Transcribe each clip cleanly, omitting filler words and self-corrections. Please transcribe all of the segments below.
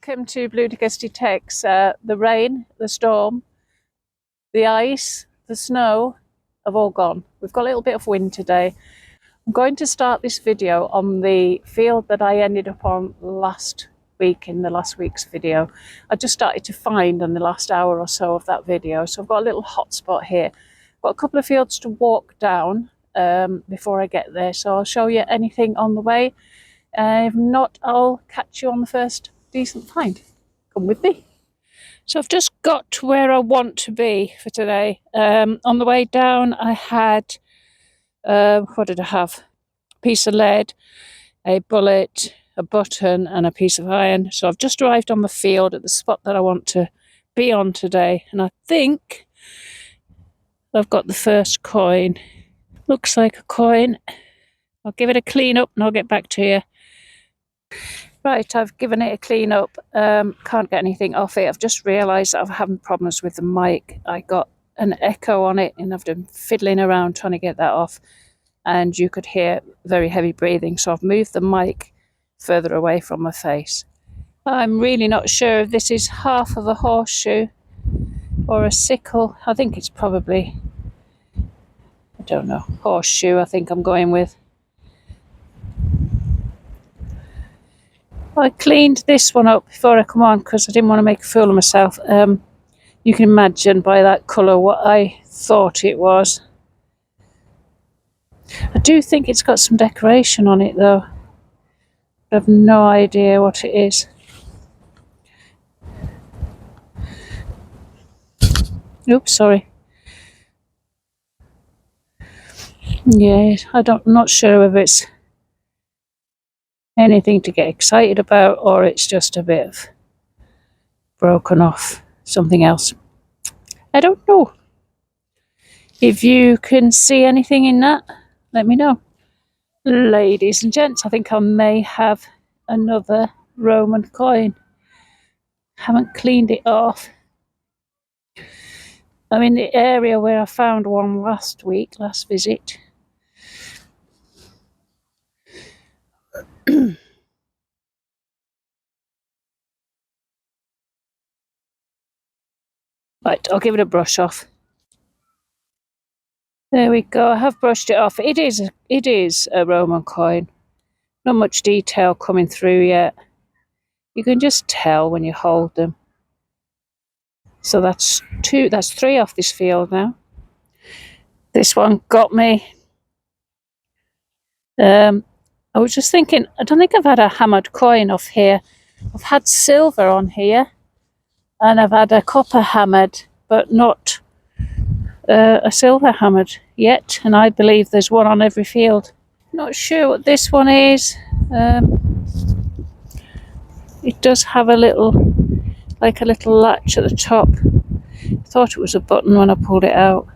welcome to Bludicas Detects. The rain, the storm, the ice, the snow have all gone. We've got a little bit of wind today. I'm going to start this video on the field that I ended up on last week in the last week's video. I just started to find in the last hour or so of that video, so I've got a little hot spot here. Got a couple of fields to walk down before I get there, so I'll show you anything on the way. If not, I'll catch you on the first decent find. Come with me. So I've just got to where I want to be for today. On the way down I had, what did I have? A piece of lead, a bullet, a button and a piece of iron. So I've just arrived on the field at the spot that I want to be on today, and I think I've got the first coin. Looks like a coin. I'll give it a clean up and I'll get back to you. Right, I've given it a clean up. Can't get anything off it. I've just realised that I'm having problems with the mic. I got an echo on it and I've been fiddling around trying to get that off, and you could hear very heavy breathing, so I've moved the mic further away from my face. I'm really not sure if this is half of a horseshoe or a sickle. I think it's probably, I don't know, horseshoe I think I'm going with. I cleaned this one up before I come on because I didn't want to make a fool of myself. You can imagine by that colour what I thought it was. I do think it's got some decoration on it though. I have no idea what it is. Oops, sorry. Yeah, I'm not sure whether it's anything to get excited about or it's just a bit of broken off something else. I don't know. If you can see anything in that, let me know. Ladies and gents, I think I may have another Roman coin. Haven't cleaned it off. I'm in the area where I found one last visit. Right, I'll give it a brush off. There we go, I have brushed it off. It is a Roman coin. Not much detail coming through yet. You can just tell when you hold them. So that's three off this field now. This one got me. I was just thinking, I don't think I've had a hammered coin off here. I've had silver on here, and I've had a copper hammered, but not a silver hammered yet, and I believe there's one on every field. Not sure what this one is. It does have a little latch at the top. I thought it was a button when I pulled it out.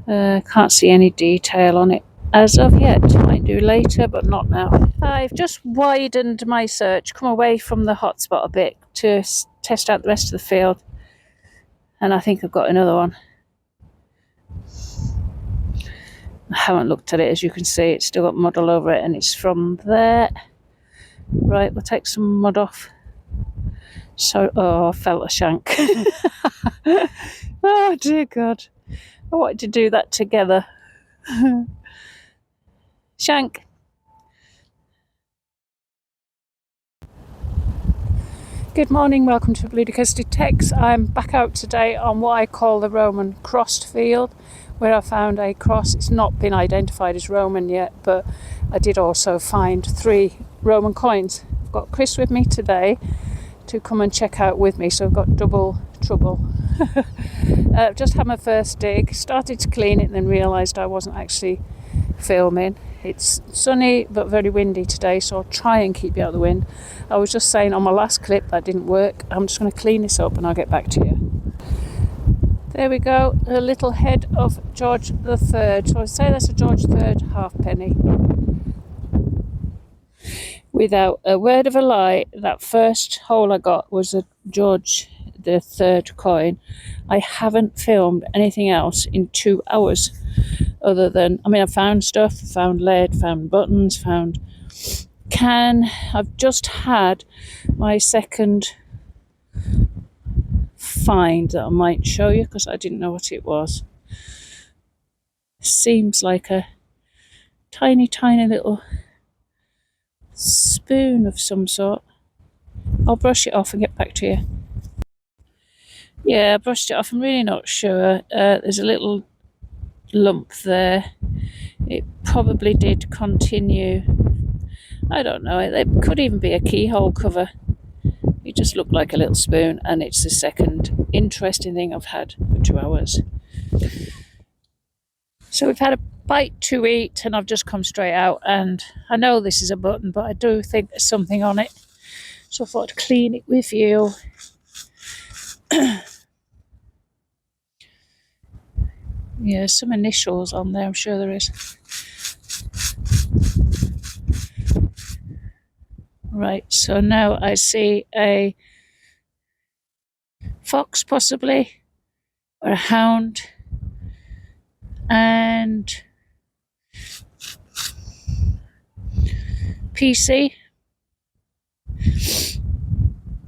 Can't see any detail on it as of yet. Might do later, but not now. I've just widened my search, come away from the hotspot a bit to test out the rest of the field, and I think I've got another one. I haven't looked at it, as you can see. It's still got mud all over it, and it's from there. Right, we'll take some mud off. So, oh, I felt a shank. Oh dear God, I wanted to do that together. Shank. Good morning, welcome to Bludicas Detects. I'm back out today on what I call the Roman crossed field, where I found a cross. It's not been identified as Roman yet, but I did also find 3 Roman coins. I've got Chris with me today to come and check out with me, so I've got double trouble. Just had my first dig, started to clean it and then realised I wasn't actually filming. It's sunny but very windy today, so I'll try and keep you out of the wind. I was just saying on my last clip that didn't work. I'm just going to clean this up and I'll get back to you. There we go, a little head of George III. So I'd say that's a George III halfpenny. Without a word of a lie, that first hole I got was a George III coin. I haven't filmed anything else in 2 hours other than, I mean, I found stuff, found lead, found buttons, found I've just had my second find that I might show you because I didn't know what it was. Seems like a tiny little spoon of some sort. I'll brush it off and get back to you. Yeah, I brushed it off. I'm really not sure. There's a little lump there. It probably did continue. I don't know. It could even be a keyhole cover. It just looked like a little spoon, and it's the second interesting thing I've had for 2 hours. So we've had a bite to eat, and I've just come straight out, and I know this is a button, but I do think there's something on it. So I thought I'd clean it with you. Yeah, some initials on there, I'm sure there is. Right, so now I see a fox possibly, or a hound, and PC.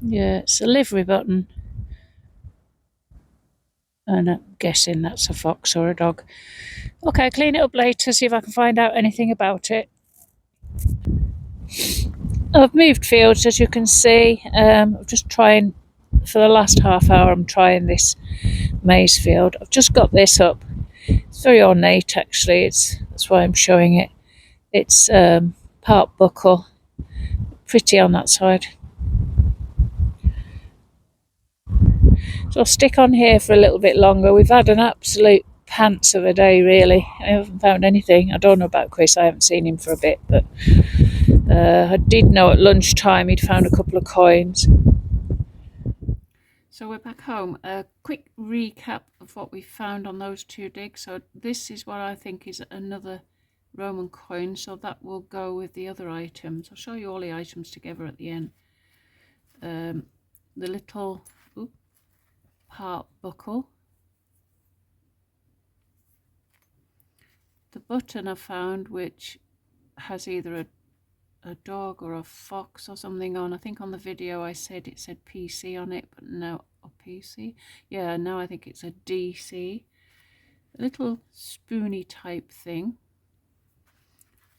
Yeah, it's a livery button. And I'm guessing that's a fox or a dog. Okay, clean it up later, see if I can find out anything about it. I've moved fields, as you can see. I'm just trying, for the last half hour, I'm trying this maize field. I've just got this up. It's very ornate, actually. That's why I'm showing it. It's part buckle. Pretty on that side. So I'll stick on here for a little bit longer. We've had an absolute pants of a day, really. I haven't found anything. I don't know about Chris. I haven't seen him for a bit, but I did know at lunchtime he'd found a couple of coins. So we're back home. A quick recap of what we found on those 2 digs. So this is what I think is another Roman coin, so that will go with the other items. I'll show you all the items together at the end. The little heart buckle, the button I found, which has either a dog or a fox or something on. I think on the video I said it said PC on it, but no, a PC. Yeah, now I think it's a DC. A little spoony type thing.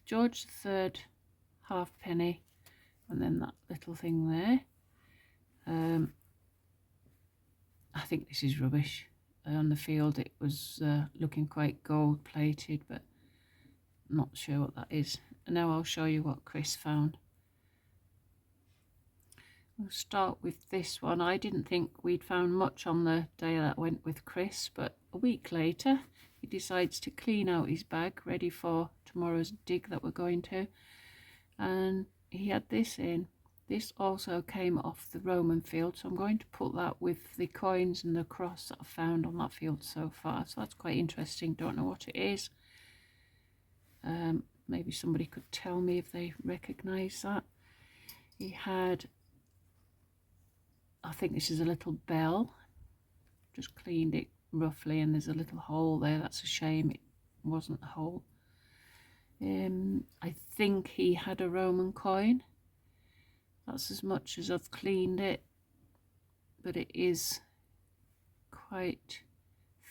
George III halfpenny, and then that little thing there. I think this is rubbish. On the field it was looking quite gold plated, but not sure what that is. And now I'll show you what Chris found. We'll start with this one. I didn't think we'd found much on the day that I went with Chris, but a week later he decides to clean out his bag ready for tomorrow's dig that we're going to, and he had this in. This also came off the Roman field, so I'm going to put that with the coins and the cross that I found on that field so far. So that's quite interesting. Don't know what it is. Maybe somebody could tell me if they recognise that. He had, I think this is a little bell. Just cleaned it roughly, and there's a little hole there. That's a shame it wasn't a hole. I think he had a Roman coin. That's as much as I've cleaned it, but it is quite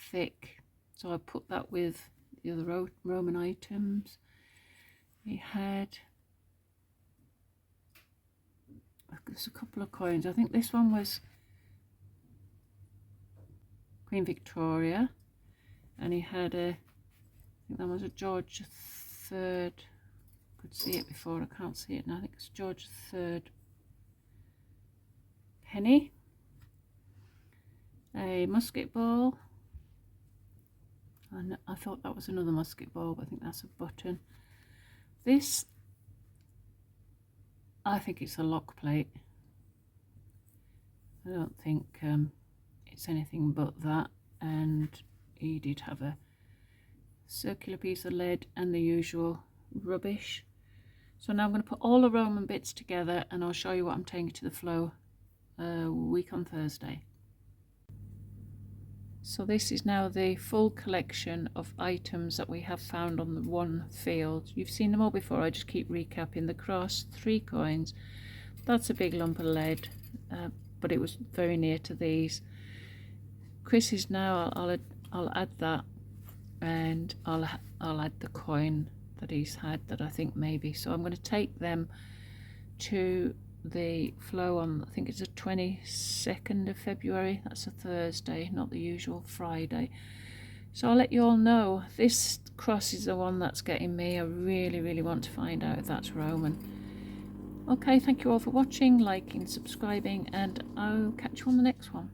thick, so I put that with the other Roman items. He had, there's a couple of coins. I think this one was Queen Victoria, and he had I think that was a George III. Could see it before, I can't see it now. I think it's George III penny, a musket ball, and I thought that was another musket ball, but I think that's a button. This, I think it's a lock plate. I don't think it's anything but that, and he did have a circular piece of lead and the usual rubbish. So now I'm going to put all the Roman bits together, and I'll show you what I'm taking to the flow week on Thursday. So this is now the full collection of items that we have found on the one field. You've seen them all before, I just keep recapping. The cross, 3 coins, that's a big lump of lead, but it was very near to these. Chris is now, I'll add that, and I'll add the coin that he's had that I think maybe. So I'm going to take them to the flow on, I think it's the 22nd of February. That's a Thursday, not the usual Friday. So I'll let you all know. This cross is the one that's getting me. I really want to find out if that's Roman. Okay, thank you all for watching, liking, subscribing, and I'll catch you on the next one.